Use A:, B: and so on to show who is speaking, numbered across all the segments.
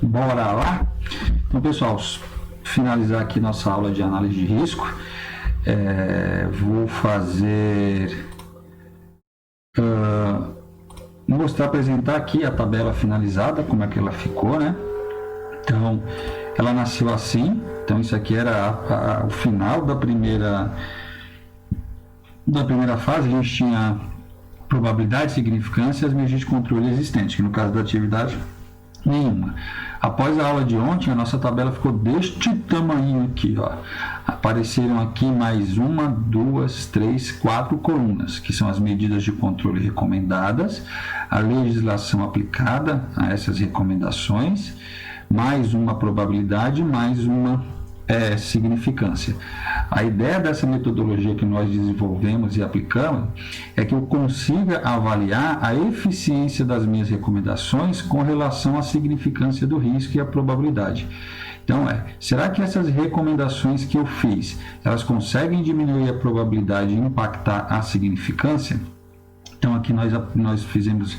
A: Bora lá? Então, pessoal, finalizar aqui nossa aula de análise de risco. Vou fazer... apresentar aqui a tabela finalizada, como é que ela ficou, né? Então, ela nasceu assim. Então, isso aqui era o final da primeira fase. A gente tinha probabilidade, significância e as medidas de controle existentes, que no caso da atividade, nenhuma. Após a aula de ontem, a nossa tabela ficou deste tamanho aqui, ó. Apareceram aqui mais 1, 2, 3, 4 colunas, que são as medidas de controle recomendadas, a legislação aplicada a essas recomendações, mais uma probabilidade, mais uma significância. A ideia dessa metodologia que nós desenvolvemos e aplicamos é que eu consiga avaliar a eficiência das minhas recomendações com relação à significância do risco e à probabilidade. Então, será que essas recomendações que eu fiz, elas conseguem diminuir a probabilidade e impactar a significância? Então, aqui nós fizemos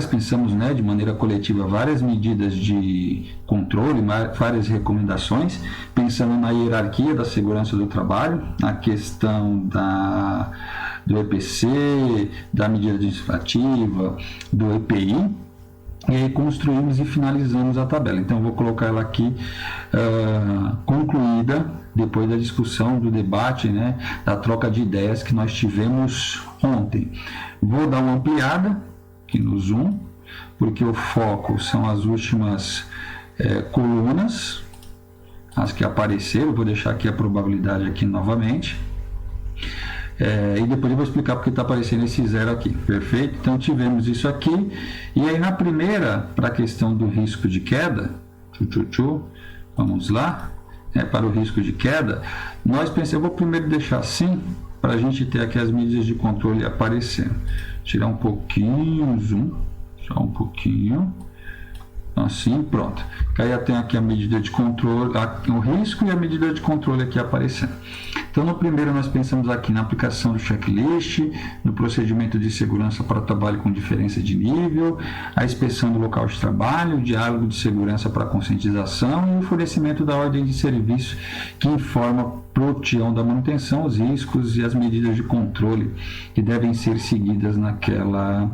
A: pensamos, né, de maneira coletiva, várias medidas de controle, várias recomendações, pensando na hierarquia da segurança do trabalho, na questão do EPC, da medida administrativa, do EPI, e aí construímos e finalizamos a tabela. Então, eu vou colocar ela aqui concluída, depois da discussão, do debate, né, da troca de ideias que nós tivemos ontem. Vou dar uma ampliada aqui no zoom, porque o foco são as últimas colunas, as que apareceram. Vou deixar aqui a probabilidade aqui novamente. E depois eu vou explicar porque está aparecendo esse zero aqui, perfeito? Então tivemos isso aqui, e aí na primeira, para a questão do risco de queda, vamos lá, para o risco de queda, eu vou primeiro deixar assim, para a gente ter aqui as medidas de controle aparecendo. Tirar um pouquinho o zoom, só um pouquinho, assim, pronto. Aí eu tenho aqui a medida de controle, o risco e a medida de controle aqui aparecendo. Então, no primeiro, nós pensamos aqui na aplicação do checklist, no procedimento de segurança para trabalho com diferença de nível, a inspeção do local de trabalho, o diálogo de segurança para conscientização e o fornecimento da ordem de serviço que informa para o peão da manutenção os riscos e as medidas de controle que devem ser seguidas naquela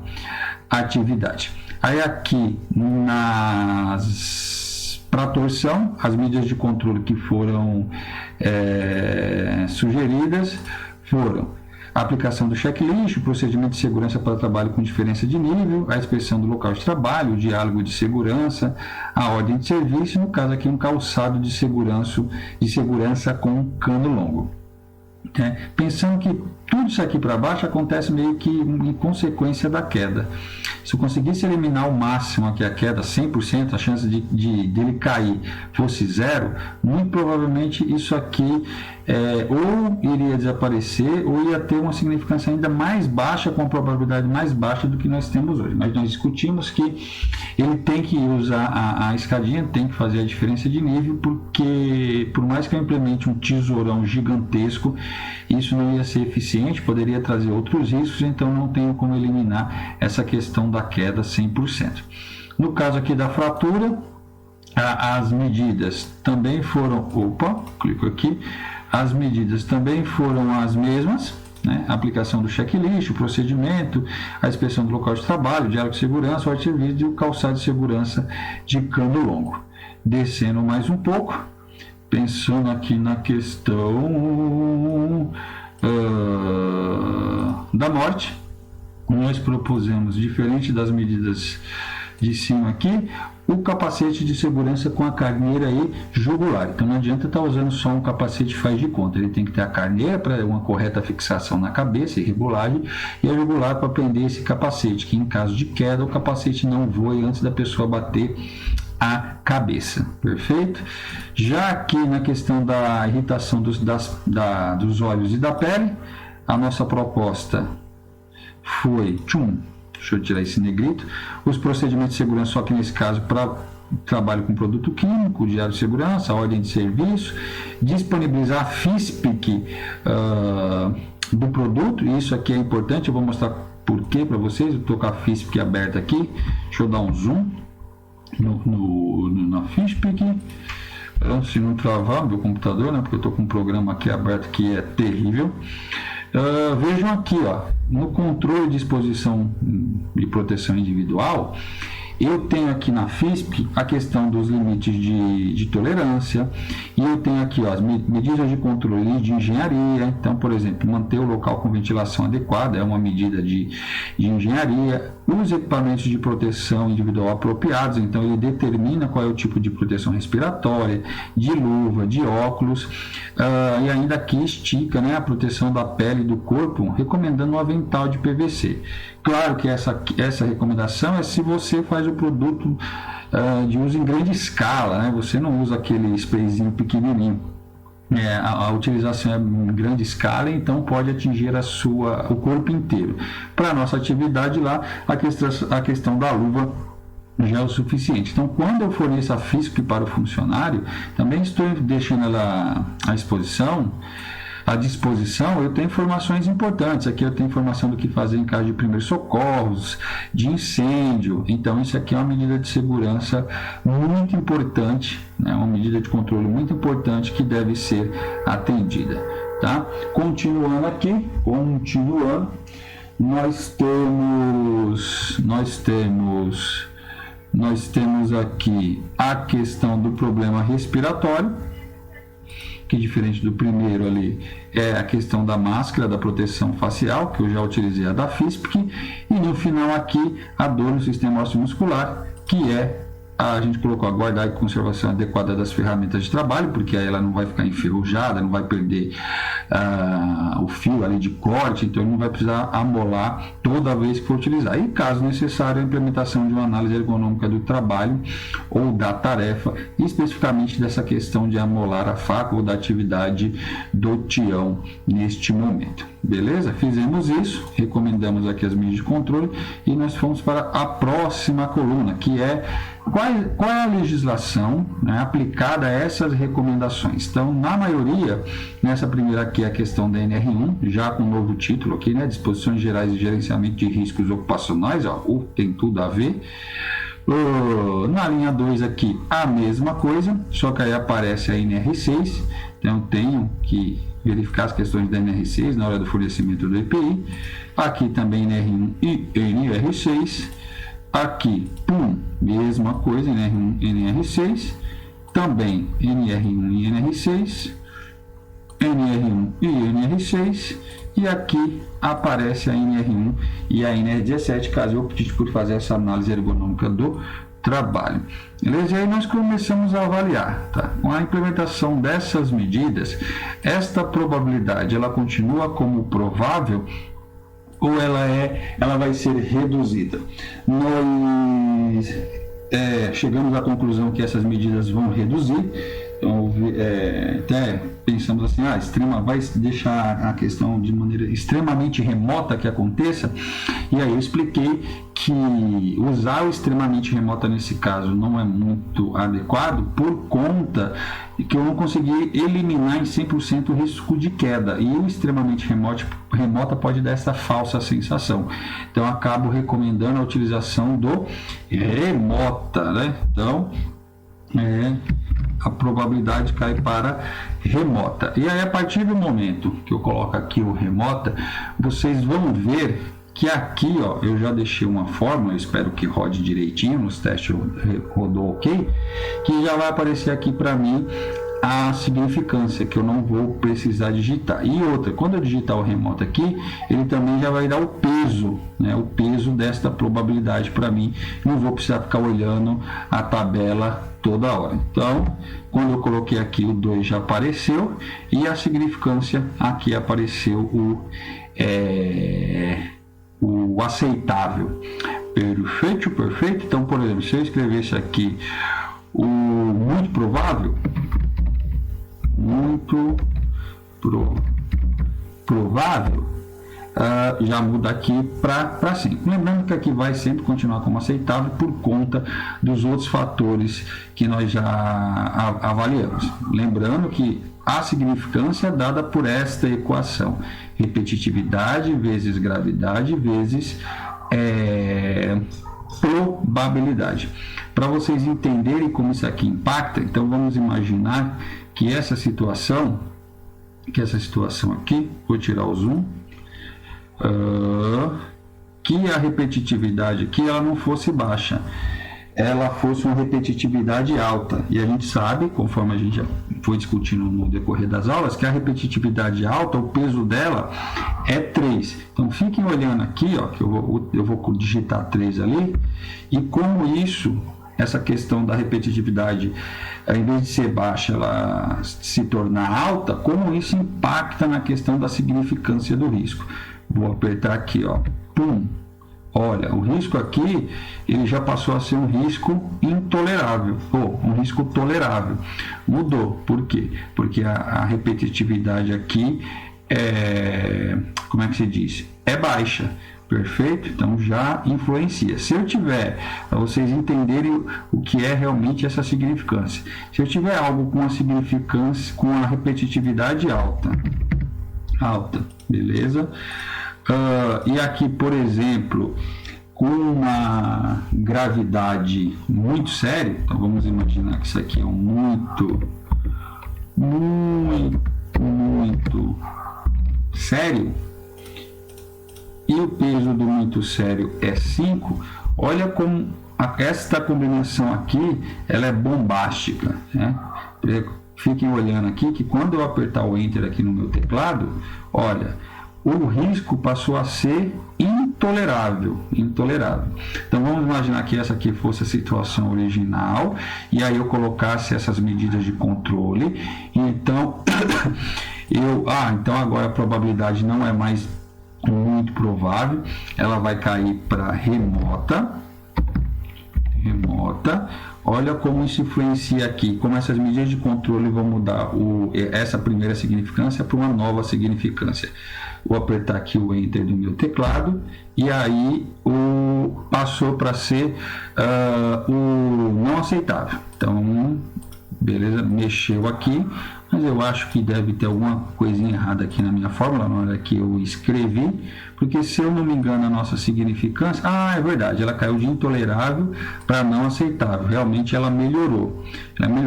A: atividade. Aí aqui para a torção, as medidas de controle que foram sugeridas foram a aplicação do checklist, o procedimento de segurança para trabalho com diferença de nível, a inspeção do local de trabalho, o diálogo de segurança, a ordem de serviço, no caso aqui um calçado de segurança com cano longo. Pensando que tudo isso aqui para baixo acontece meio que em consequência da queda. Se eu conseguisse eliminar ao máximo aqui a queda, 100%, a chance dele cair fosse zero, muito provavelmente isso aqui ou iria desaparecer ou ia ter uma significância ainda mais baixa, com a probabilidade mais baixa do que nós temos hoje. Mas nós discutimos que ele tem que usar a escadinha, tem que fazer a diferença de nível, porque por mais que eu implemente um tesourão gigantesco, isso não ia ser eficiente, poderia trazer outros riscos, então não tenho como eliminar essa questão da queda 100%. No caso aqui da fratura, as medidas também foram, clico aqui, as medidas também foram as mesmas, né? A aplicação do checklist, o procedimento, a inspeção do local de trabalho, o diálogo de segurança, o ordem de serviço e o calçado de segurança de cano longo. Descendo mais um pouco, pensando aqui na questão da morte, nós propusemos, diferente das medidas de cima aqui, o capacete de segurança com a carneira aí jugular. Então não adianta estar usando só um capacete faz de conta, ele tem que ter a carneira para uma correta fixação na cabeça e regulagem, e a jugular para prender esse capacete, que em caso de queda o capacete não voe antes da pessoa bater a cabeça, perfeito? Já aqui na questão da irritação dos olhos e da pele, a nossa proposta foi, deixa eu tirar esse negrito, os procedimentos de segurança, só que nesse caso para trabalho com produto químico, diário de segurança, a ordem de serviço, disponibilizar a FISPIC do produto, e isso aqui é importante, eu vou mostrar por quê para vocês. Eu estou com a FISPIC aberta aqui, deixa eu dar um zoom. na FISP aqui. Se não travar meu computador, né, porque eu estou com um programa aqui aberto que é terrível. Vejam aqui, ó, no controle de exposição de proteção individual, eu tenho aqui na FISP a questão dos limites de tolerância, e eu tenho aqui, ó, as medidas de controle de engenharia. Então, por exemplo, manter o local com ventilação adequada é uma medida de engenharia. Os equipamentos de proteção individual apropriados, então ele determina qual é o tipo de proteção respiratória, de luva, de óculos, e ainda aqui estica, né, a proteção da pele e do corpo, recomendando um avental de PVC. Claro que essa recomendação é se você faz o produto de uso em grande escala, né? Você não usa aquele sprayzinho pequenininho. A utilização é em grande escala, então pode atingir o corpo inteiro. Para a nossa atividade lá, a questão da luva já é o suficiente. Então, quando eu forneço a FISP para o funcionário, também estou deixando ela à disposição. Eu tenho informações importantes. Aqui eu tenho informação do que fazer em caso de primeiros socorros, de incêndio. Então, isso aqui é uma medida de segurança muito importante, né? Uma medida de controle muito importante que deve ser atendida. Tá? Continuando aqui, nós temos aqui a questão do problema respiratório, que diferente do primeiro ali é a questão da máscara, da proteção facial, que eu já utilizei a da FISP, e no final aqui a dor no sistema muscular, que é a gente colocou a guardar e conservação adequada das ferramentas de trabalho, porque aí ela não vai ficar enferrujada, não vai perder o fio ali de corte, então não vai precisar amolar toda vez que for utilizar. E caso necessário, a implementação de uma análise ergonômica do trabalho ou da tarefa, especificamente dessa questão de amolar a faca ou da atividade do tião neste momento. Beleza? Fizemos isso, recomendamos aqui as medidas de controle e nós fomos para a próxima coluna, que é qual é a legislação, né, aplicada a essas recomendações. Então, na maioria, nessa primeira aqui é a questão da NR1, já com um novo título aqui, né, Disposições Gerais de Gerenciamento de Riscos Ocupacionais, ó, tem tudo a ver. Na linha 2 aqui, a mesma coisa, só que aí aparece a NR6, então tenho que verificar as questões da NR6 na hora do fornecimento do EPI. Aqui também NR1 e NR6. Aqui, mesma coisa, NR1 e NR6. Também NR1 e NR6. NR1 e NR6. E aqui aparece a NR1 e a NR17, caso eu opte por fazer essa análise ergonômica do trabalho. Beleza? E aí nós começamos a avaliar, tá? Com a implementação dessas medidas, esta probabilidade ela continua como provável ou ela vai ser reduzida? Nós chegamos à conclusão que essas medidas vão reduzir. Então, até pensamos assim, vai deixar a questão de maneira extremamente remota que aconteça, e aí eu expliquei que usar o extremamente remota nesse caso não é muito adequado por conta de que eu não consegui eliminar em 100% o risco de queda, e o extremamente remota pode dar essa falsa sensação. Então, eu acabo recomendando a utilização do remota, né? Então, a probabilidade cai para remota. E aí, a partir do momento que eu coloco aqui o remota, vocês vão ver que aqui, ó, eu já deixei uma fórmula, eu espero que rode direitinho, nos testes rodou ok, que já vai aparecer aqui para mim a significância, que eu não vou precisar digitar. E outra, quando eu digitar o remoto aqui, ele também já vai dar o peso, né, o peso desta probabilidade para mim, não vou precisar ficar olhando a tabela toda hora. Então, quando eu coloquei aqui, o 2 já apareceu, e a significância aqui apareceu o aceitável. Perfeito. Então, por exemplo, se eu escrevesse aqui o muito provável, já muda aqui para sempre. Lembrando que aqui vai sempre continuar como aceitável por conta dos outros fatores que nós já avaliamos. Lembrando que a significância é dada por esta equação: repetitividade vezes gravidade vezes probabilidade. Para vocês entenderem como isso aqui impacta, então vamos imaginar que essa situação aqui, vou tirar o zoom, que a repetitividade aqui ela não fosse baixa, ela fosse uma repetitividade alta. E a gente sabe, conforme a gente já foi discutindo no decorrer das aulas, que a repetitividade alta, o peso dela é 3. Então fiquem olhando aqui, ó, que eu vou digitar 3 ali, e como isso, essa questão da repetitividade, em vez de ser baixa, ela se tornar alta, como isso impacta na questão da significância do risco. Vou apertar aqui, ó, pum. Olha, o risco aqui, ele já passou a ser um risco intolerável, ou um risco tolerável. Mudou. Por quê? Porque a repetitividade aqui como é que se diz? É baixa. Perfeito? Então já influencia. Se eu tiver, para vocês entenderem o que é realmente essa significância, se eu tiver algo com a significância, com a repetitividade alta, beleza? E aqui, por exemplo, com uma gravidade muito séria, então vamos imaginar que isso aqui é um muito sério, e o peso do muito sério é 5, olha como esta combinação aqui, ela é bombástica, né? Fiquem olhando aqui que quando eu apertar o Enter aqui no meu teclado, olha, o risco passou a ser intolerável. Então vamos imaginar que essa aqui fosse a situação original e aí eu colocasse essas medidas de controle. Então então agora a probabilidade não é mais muito provável, ela vai cair para remota. Olha como isso influencia aqui, como essas medidas de controle vão mudar essa primeira significância para uma nova significância. Vou apertar aqui o Enter do meu teclado e aí passou para ser o não aceitável. Então, beleza, mexeu aqui, mas eu acho que deve ter alguma coisinha errada aqui na minha fórmula na hora que eu escrevi, porque se eu não me engano a nossa significância, é verdade, ela caiu de intolerável para não aceitável, realmente ela melhorou,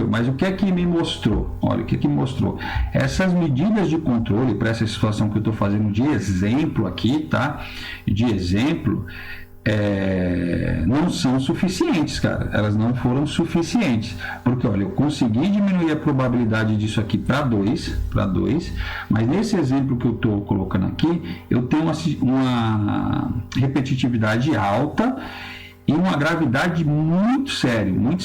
A: mas o que é que me mostrou? Olha, o que é que mostrou? Essas medidas de controle para essa situação que eu estou fazendo de exemplo aqui, tá? De exemplo, não são suficientes, cara. Elas não foram suficientes. Porque, olha, eu consegui diminuir a probabilidade disso aqui para 2, mas nesse exemplo que eu estou colocando aqui, eu tenho uma repetitividade alta e uma gravidade muito séria, né?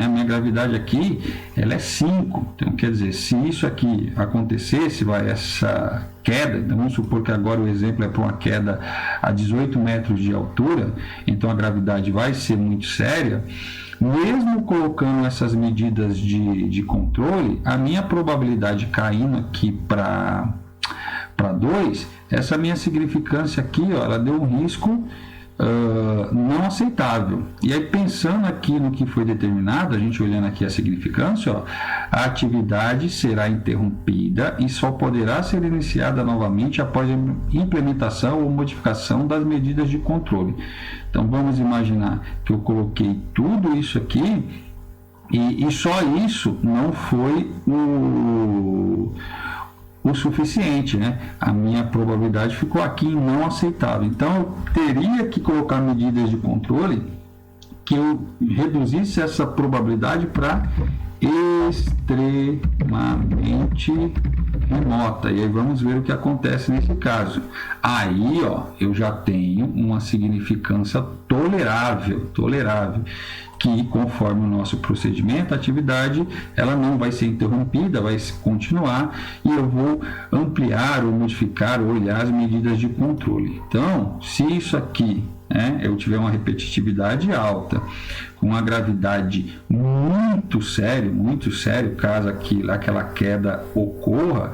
A: A minha gravidade aqui, ela é 5. Então, quer dizer, se isso aqui acontecesse, essa queda, então vamos supor que agora o exemplo é para uma queda a 18 metros de altura, então a gravidade vai ser muito séria, mesmo colocando essas medidas de controle, a minha probabilidade caindo aqui para 2, essa minha significância aqui, ó, ela deu um risco não aceitável. E aí, pensando aqui no que foi determinado, a gente olhando aqui a significância, ó, a atividade será interrompida e só poderá ser iniciada novamente após a implementação ou modificação das medidas de controle. Então vamos imaginar que eu coloquei tudo isso aqui e só isso não foi o suficiente, né? A minha probabilidade ficou aqui em não aceitável. Então, eu teria que colocar medidas de controle que eu reduzisse essa probabilidade para extremamente remota. E aí vamos ver o que acontece nesse caso. Aí, ó, eu já tenho uma significância tolerável, que conforme o nosso procedimento, a atividade ela não vai ser interrompida, vai continuar e eu vou ampliar ou modificar ou olhar as medidas de controle. Então, se isso aqui, né, eu tiver uma repetitividade alta, com uma gravidade muito sério, caso aquela queda ocorra,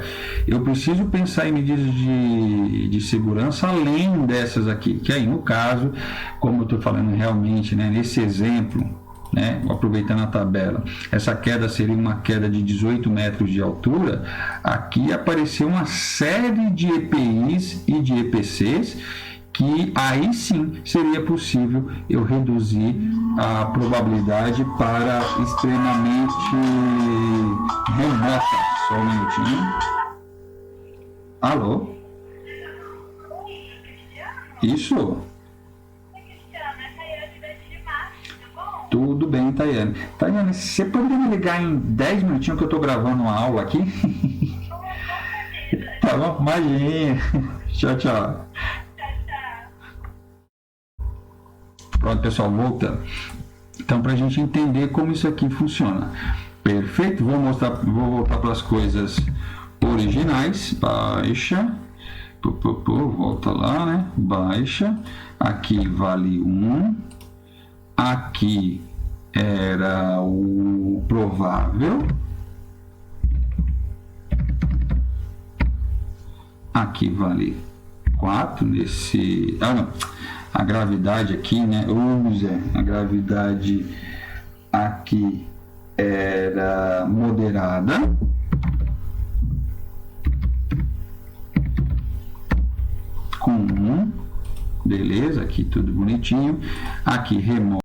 A: eu preciso pensar em medidas de segurança além dessas aqui, que aí no caso, como eu estou falando realmente, né, nesse exemplo, né, aproveitando a tabela, essa queda seria uma queda de 18 metros de altura, aqui apareceu uma série de EPIs e de EPCs que aí sim seria possível eu reduzir a probabilidade para extremamente remota. Só um minutinho. Alô? Isso? Tudo bem, Tayane. Tayane, você poderia me ligar em 10 minutinhos que eu estou gravando uma aula aqui? Tá bom? Imagina. Tchau, tchau. Pronto, pessoal, voltando. Então, para a gente entender como isso aqui funciona. Perfeito? Vou voltar para as coisas originais. Baixa. Volta lá, né? Baixa. Aqui vale 1. Aqui era o provável. Aqui vale 4 nesse... Ah, não. A gravidade aqui, né? A gravidade aqui era moderada. Com 1. Beleza, aqui tudo bonitinho. Aqui remota.